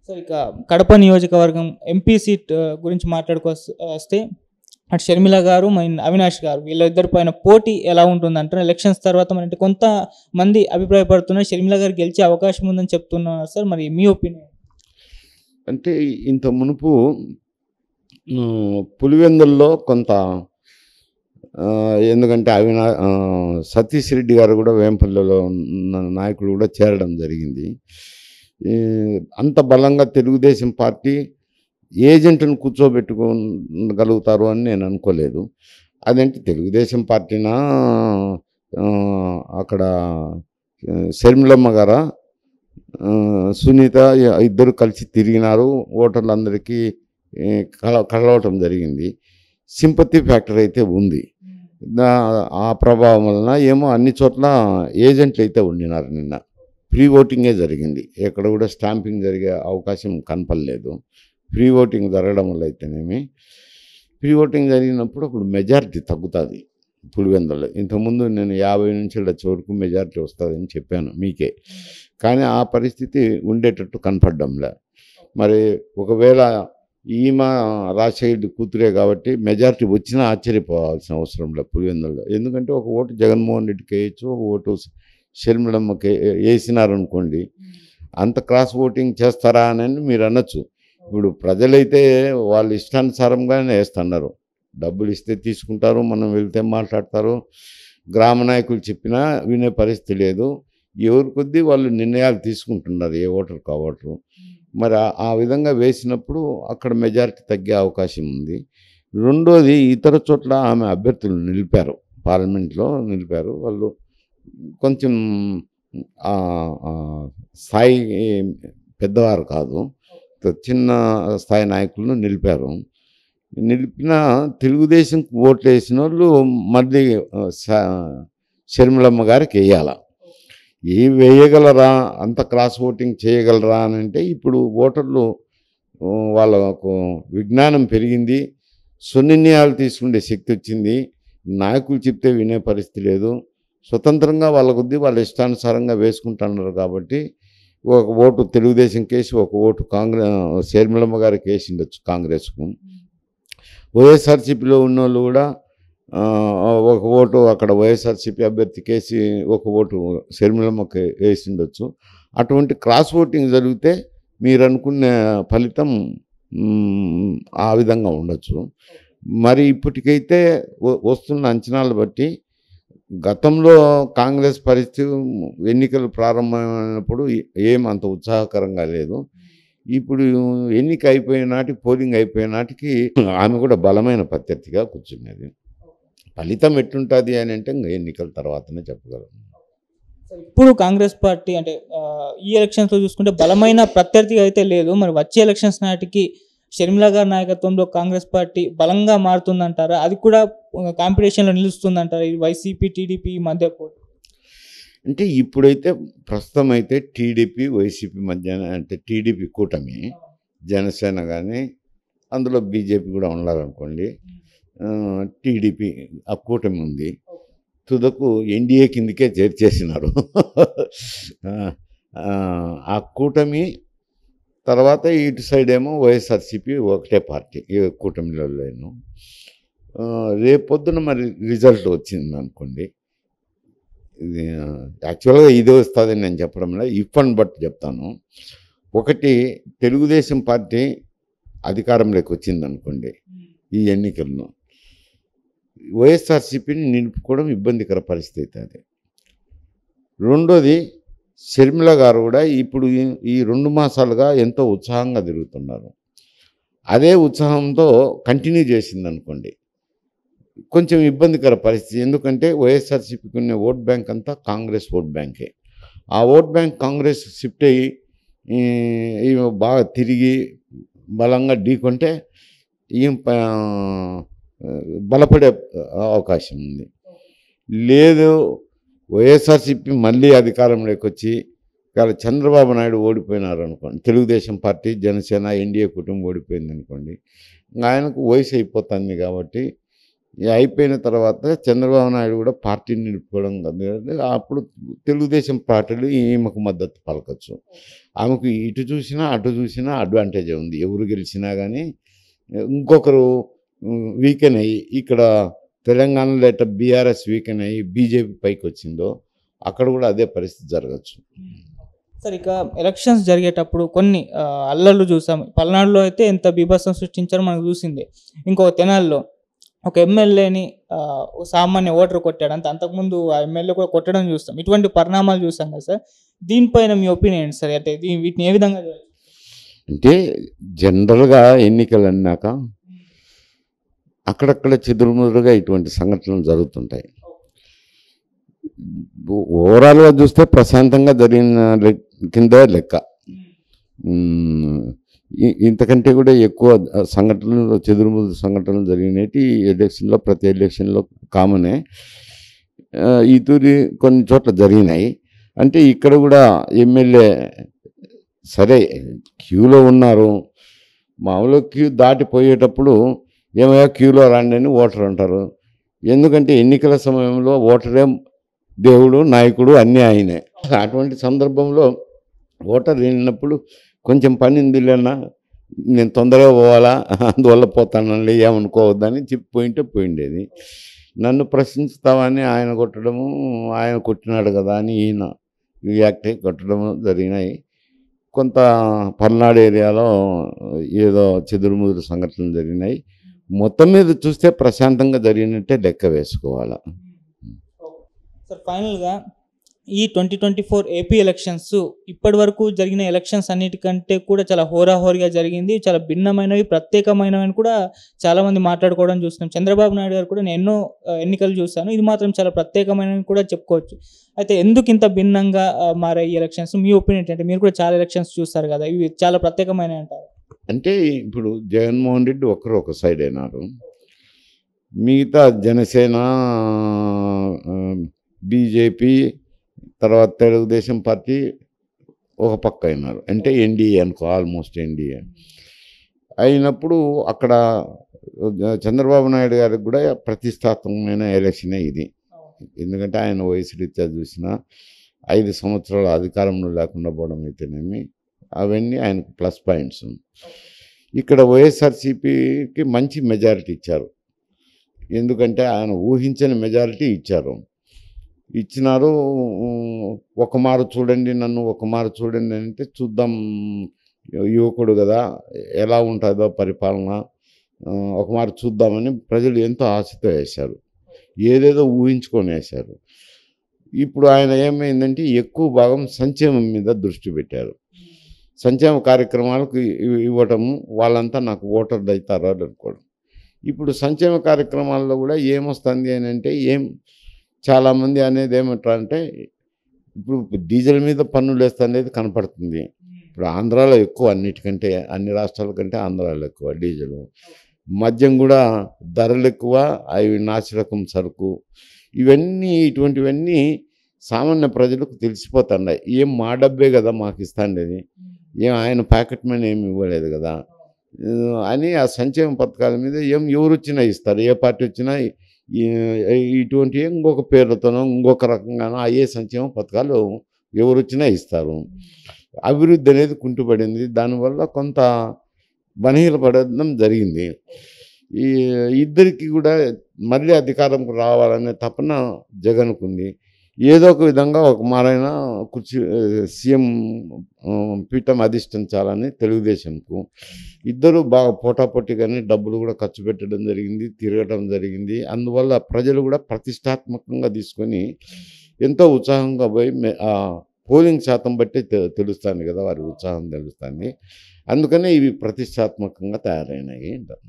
Sir ఇక కడప నియోజకవర్గం MP seat గురించి వస్తే అటు షర్మిల గారు అవినాష్ గారు వీళ్ళిద్దరి పైన పోటీ ఎలా ఉంటుందంటారు? ఎలక్షన్స్ తర్వాత అంటే కొంతమంది అభిప్రాయపడుతున్నారు షర్మిల గారు గెలిచే అవకాశం ఉందని చెప్తున్నారు సార్. మరి మీ ఒపీనియన్? అంటే ఇంత మునుపు పులివెందుల్లో కొంత ఎందుకంటే సతీష్ రెడ్డి గారు కూడా వేంపల్లిలో ఉన్న నాయకులు కూడా చేరడం జరిగింది. అంత బలంగా తెలుగుదేశం పార్టీ ఏజెంట్ను కూర్చోబెట్టుకోగలుగుతారు అని నేను అనుకోలేదు. అదేంటి తెలుగుదేశం పార్టీనా అక్కడ షర్మిలమ్మ గారా సునీత ఇద్దరు కలిసి తిరిగినారు, ఓటర్లందరికీ కలవటం జరిగింది. సింపతి ఫ్యాక్టర్ అయితే ఉంది. ఆ ప్రభావం వలన ఏమో అన్ని చోట్ల ఏజెంట్లు అయితే ఉండినారు. నిన్న ప్రీ ఓటింగే జరిగింది, ఎక్కడ కూడా స్టాంపింగ్ జరిగే అవకాశం కనపడలేదు. ప్రీ ఓటింగ్ జరగడం వల్ల అయితేనేమి ప్రీ ఓటింగ్ జరిగినప్పుడు అప్పుడు మెజారిటీ తగ్గుతుంది పులివెందులో. ఇంతకుముందు నేను 50 నుంచి 100 వరకు మెజారిటీ వస్తుందని చెప్పాను మీకే, కానీ ఆ పరిస్థితి ఉండేటట్టు కనపడ్డంలే. మరి ఒకవేళ ఈమె రాజశేఖర్ కూతురే కాబట్టి మెజారిటీ వచ్చినా ఆశ్చర్యపోవాల్సిన అవసరం లేదు పులివెందులో. ఎందుకంటే ఒక ఓటు జగన్మోహన్ రెడ్డికి వేయచ్చు, ఒక ఓటు షర్మిలమ్మకి వేసినారనుకోండి, అంత క్రాస్ ఓటింగ్ చేస్తారా అని మీరు అనొచ్చు. ఇప్పుడు ప్రజలైతే వాళ్ళ ఇష్టానుసారంగానే వేస్తున్నారు. డబ్బులు ఇస్తే తీసుకుంటారు, మనం వెళ్తే మాట్లాడతారు. గ్రామ నాయకులు చెప్పినా వినే పరిస్థితి లేదు. ఎవరి కొద్దీ వాళ్ళు నిర్ణయాలు తీసుకుంటున్నారు, ఏ ఓటరు ఆ ఓటరు. మరి ఆ విధంగా వేసినప్పుడు అక్కడ మెజారిటీ తగ్గే అవకాశం ఉంది. రెండోది, ఇతర చోట్ల ఆమె అభ్యర్థులు నిలిపారు, పార్లమెంట్లో నిలిపారు. వాళ్ళు కొంచెం స్థాయి పెద్దవారు కాదు, చిన్న స్థాయి నాయకులను నిలిపారు. నిలిపిన తెలుగుదేశం ఓట్లు వేసిన వాళ్ళు మళ్ళీ షర్మిలమ్మ గారికి వేయాల. వేయగలరా, అంత క్రాస్ ఓటింగ్ చేయగలరా అని అంటే ఇప్పుడు ఓటర్లు వాళ్ళకు విజ్ఞానం పెరిగింది, సున్నిర్ణయాలు తీసుకునే శక్తి వచ్చింది. నాయకులు చెప్తే వినే పరిస్థితి లేదు. స్వతంత్రంగా వాళ్ళ కొద్దీ వాళ్ళ ఇష్టానుసారంగా వేసుకుంటున్నారు. కాబట్టి ఒక ఓటు తెలుగుదేశం కేసి, ఒక ఓటు షర్మిలమ్మ గారికి వేసి ఉండొచ్చు కాంగ్రెస్కు. వైఎస్ఆర్సీపీలో ఉన్న వాళ్ళు కూడా ఒక ఓటు అక్కడ వైఎస్ఆర్సీపీ అభ్యర్థికి వేసి, ఒక ఓటు షర్మిలమ్మకి వేసి ఉండొచ్చు. అటువంటి క్రాస్ ఓటింగ్ జరిగితే మీరు అనుకునే ఫలితం ఆ విధంగా ఉండొచ్చు. మరి ఇప్పటికైతే వస్తున్న అంచనాలు బట్టి గతంలో కాంగ్రెస్ పరిస్థితి ఎన్నికలు ప్రారంభమైనప్పుడు ఏమంత ఉత్సాహకరంగా లేదు. ఇప్పుడు ఎన్నిక అయిపోయిన నాటికి, పోలింగ్ అయిపోయిన నాటికి ఆమె కూడా బలమైన ప్రత్యర్థిగా కూర్చున్నది. ఫలితం ఎట్లుంటుంది అని అంటే ఎన్నికల తర్వాతనే చెప్పగలం. ఇప్పుడు కాంగ్రెస్ పార్టీ అంటే ఈ ఎలక్షన్స్లో చూసుకుంటే బలమైన ప్రత్యర్థిగా అయితే లేదు. మరి వచ్చే ఎలక్షన్స్ నాటికి షర్మిల గారి నాయకత్వంలో కాంగ్రెస్ పార్టీ బలంగా మారుతుందంటారా? అది కూడా కాంపిటీషన్లో నిలుస్తుందంటారా ఈ వైసీపీ టీడీపీ మధ్య పోటీ? అంటే ఇప్పుడైతే ప్రస్తుతం అయితే టీడీపీ వైసీపీ మధ్య, అంటే టీడీపీ కూటమి, జనసేన కానీ అందులో బీజేపీ కూడా ఉండాలనుకోండి, టీడీపీ ఆ కూటమి ఉంది. తుదకు ఎన్డీఏ కిందకే చేర్చేసినారు. ఆ కూటమి తర్వాత ఇటు సైడ్ ఏమో వైఎస్ఆర్సీపీ ఒకటే పార్టీ ఈ కూటమిలో. రేపొద్దున మరి రిజల్ట్ వచ్చింది అనుకోండి, ఇది యాక్చువల్గా ఇదే వస్తుందని నేను చెప్పడంలో ఇఫ్ అండ్ బట్ చెప్తాను. ఒకటి, తెలుగుదేశం పార్టీ అధికారంలోకి వచ్చింది అనుకోండి ఈ ఎన్నికల్లో, వైఎస్ఆర్సీపీని నిలుపుకోవడం ఇబ్బందికర పరిస్థితి అది. రెండోది, షర్మిల గారు కూడా ఇప్పుడు ఈ 2 మాసాలుగా ఎంతో ఉత్సాహంగా తిరుగుతున్నారు. అదే ఉత్సాహంతో కంటిన్యూ చేసింది అనుకోండి, కొంచెం ఇబ్బందికర పరిస్థితి. ఎందుకంటే వైఎస్ఆర్సీపీకి ఉన్న ఓట్ బ్యాంక్ అంతా కాంగ్రెస్ ఓట్ బ్యాంకే. ఆ ఓట్ బ్యాంక్ కాంగ్రెస్ షిఫ్ట్ అయ్యి బాగా తిరిగి బలంగా ఢీకొంటే బలపడే అవకాశం ఉంది. లేదు, వైఎస్ఆర్సీపీ మళ్ళీ అధికారంలోకి వచ్చి చంద్రబాబు నాయుడు ఓడిపోయినారు అనుకోండి, తెలుగుదేశం పార్టీ, జనసేన, ఎన్డీఏ కుటుంబం ఓడిపోయింది అనుకోండి, ఆయనకు వయసు అయిపోతుంది కాబట్టి అయిపోయిన తర్వాత చంద్రబాబు నాయుడు కూడా పార్టీని నిలుపుకోవడం కాదు. అప్పుడు తెలుగుదేశం పార్టీలు ఈమెకు మద్దతు పలకచ్చు. ఆమెకు ఇటు చూసినా అటు చూసినా అడ్వాంటేజ్ ఉంది. ఎవరు గెలిచినా కానీ ఇంకొకరు వీకెన్ అయ్యి ఇక్కడ తెలంగాణలో ఎట్లా బీఆర్ఎస్ వీకెన్ అయ్యి బీజేపీ పైకి వచ్చిందో అక్కడ కూడా అదే పరిస్థితి జరగచ్చు. సార్, ఇక ఎలక్షన్స్ జరిగేటప్పుడు కొన్ని అల్లర్లు చూసాం. పల్నాడులో అయితే ఎంత బీభత్సం సృష్టించారో మనకు చూసింది. ఇంకో తెనాల్లో ఒక ఎమ్మెల్యేని సామాన్య ఓటర్ కొట్టాడు. అంతకుముందు ఆ ఎమ్మెల్యే కూడా కొట్టడం చూస్తాం. ఇటువంటి పరిణామాలు చూస్తాం కదా సార్. దీనిపైన మీ ఒపీనియన్ సార్? అంటే వీటిని ఏ విధంగా అంటే జనరల్గా ఎన్నికలు అన్నాక అక్కడక్కడ చెదురుముదురుగా ఇటువంటి సంఘటనలు జరుగుతుంటాయి. ఓవరాల్గా చూస్తే ప్రశాంతంగా జరిగిన కింద లెక్క. ఇంతకంటే కూడా ఎక్కువ సంఘటనలు చెదురుముదురు సంఘటనలు జరిగినవి ఎలక్షన్లో, ప్రతి ఎలక్షన్లో కామనే. ఈ తూరి కొన్ని చోట్ల జరిగినాయి. అంటే ఇక్కడ కూడా ఎమ్మెల్యే సరే క్యూలో ఉన్నారు. మామూలుగా క్యూ దాటిపోయేటప్పుడు ఏమయ్యా క్యూలో రండి అని ఓటర్ అంటారు. ఎందుకంటే ఎన్నికల సమయంలో ఓటరే దేవుడు, నాయకుడు అన్నీ ఆయనే. అటువంటి సందర్భంలో ఓటర్ వెళ్ళినప్పుడు కొంచెం పని ఉందిలేనా, నేను తొందరగా పోవాలా, అందువల్ల పోతానండి, ఏమనుకోవద్దని చెప్పి పోయిండేది. నన్ను ప్రశ్నిస్తామని ఆయన కొట్టడము, ఆయన కొట్టినాడు కదా అని ఈయన రియాక్ట్ అయ్యి కొట్టడము జరిగినాయి. కొంత పల్నాడు ఏరియాలో ఏదో చెదురుముదురు సంఘటనలు జరిగినాయి. మొత్తం మీద చూస్తే ప్రశాంతంగా జరిగినట్టే లెక్క వేసుకోవాలి. సార్, ఫైనల్గా ఈ 2024 ఏపీ ఎలక్షన్స్ ఇప్పటి వరకు జరిగిన ఎలక్షన్స్ అన్నిటికంటే కూడా చాలా హోరాహోరీగా జరిగింది. చాలా భిన్నమైనవి, ప్రత్యేకమైనవి కూడా చాలామంది మాట్లాడుకోవడం చూస్తున్నాం. చంద్రబాబు నాయుడు గారు కూడా నేను ఎన్నో ఎన్నికలు చూశాను, ఇది మాత్రం చాలా ప్రత్యేకమైనవి కూడా చెప్పుకోవచ్చు. అయితే ఎందుకు ఇంత భిన్నంగా మారాయి ఈ ఎలక్షన్స్? మీ ఒపీనియన్ అంటే, మీరు కూడా చాలా ఎలక్షన్స్ చూస్తారు కదా, ఇవి చాలా ప్రత్యేకమైనవి అంటారు? అంటే ఇప్పుడు జగన్మోహన్ రెడ్డి ఒక సైడ్ అయినారు, మిగతా జనసేన, బీజేపీ, తర్వాత తెలుగుదేశం పార్టీ ఒక పక్క అయినారు. అంటే ఎన్డీఏ అనుకో, ఆల్మోస్ట్ ఎన్డీఏ అయినప్పుడు అక్కడ చంద్రబాబు నాయుడు గారికి కూడా ప్రతిష్టాత్మకమైన ఎలక్షనే ఇది. ఎందుకంటే ఆయన వయసు రీత్యా చూసిన 5 సంవత్సరాల అధికారంలో లేకుండా పోవడం అయితేనేమి, అవన్నీ ఆయనకు ప్లస్ పాయింట్స్. ఇక్కడ వైఎస్ఆర్సీపీకి మంచి మెజారిటీ ఇచ్చారు. ఎందుకంటే ఆయన ఊహించని మెజారిటీ ఇచ్చినారు. ఒక మారు చూడండి, నన్ను ఒక మారు చూడండి అంటే చూద్దాం, యువకుడు కదా ఎలా ఉంటుందో పరిపాలన, ఒక మారు చూద్దామని ప్రజలు ఎంతో ఆశతో వేశారు, ఏదేదో ఊహించుకొని వేశారు. ఇప్పుడు ఆయన ఏమైందంటే ఎక్కువ భాగం సంక్షేమం మీద దృష్టి పెట్టారు. సంక్షేమ కార్యక్రమాలకు ఇవ్వటం, వాళ్ళంతా నాకు ఓటర్లు అవుతారో అనుకోవడం. ఇప్పుడు సంక్షేమ కార్యక్రమాల్లో కూడా ఏమొస్తుంది అని అంటే, చాలామంది అనేది ఏమంటారంటే, ఇప్పుడు డీజిల్ మీద పన్నులు వేస్తుంది కనపడుతుంది. ఇప్పుడు ఆంధ్రాలో ఎక్కువ, అన్నిటికంటే అన్ని రాష్ట్రాల కంటే ఆంధ్రాలో ఎక్కువ డీజిల్. మద్యం కూడా ధరలు ఎక్కువ, అవి నాసిరకం సరుకు, ఇటువంటివన్నీ సామాన్య ప్రజలకు తెలిసిపోతున్నాయి. మా డబ్బే కదా మాకు ఇస్తాండేది, ఆయన ప్యాకెట్ మనీ ఏమి ఇవ్వలేదు కదా అని ఆ సంక్షేమ పథకాల మీద ఎవరు వచ్చినా ఇస్తారు. ఏ పార్టీ వచ్చినా ఇటువంటి ఇంకొక పేర్లతోనో ఇంకొక రకంగానో అయ్యే సంక్షేమ పథకాలు ఎవరు వచ్చినా ఇస్తారు. అభివృద్ధి అనేది కుంటుపడింది. దానివల్ల కొంత బలహీనపడడం జరిగింది. ఇద్దరికి కూడా మళ్ళీ అధికారంకు రావాలనే తపన జగన్కు ఉంది. ఏదో ఒక విధంగా ఒక మారైనా సీఎం పీఠం అధిష్ఠించాలని తెలుగుదేశంకు. ఇద్దరు బాగా పోటాపోటీగానే డబ్బులు కూడా ఖర్చు పెట్టడం జరిగింది, తిరగడం జరిగింది. అందువల్ల ప్రజలు కూడా ప్రతిష్టాత్మకంగా తీసుకొని ఎంతో ఉత్సాహంగా పోయి పోలింగ్ శాతం బట్టి తెలుస్తుంది కదా, వారి ఉత్సాహం తెలుస్తుంది. అందుకనే ఇవి ప్రతిష్టాత్మకంగా తయారైనాయి అంటారు.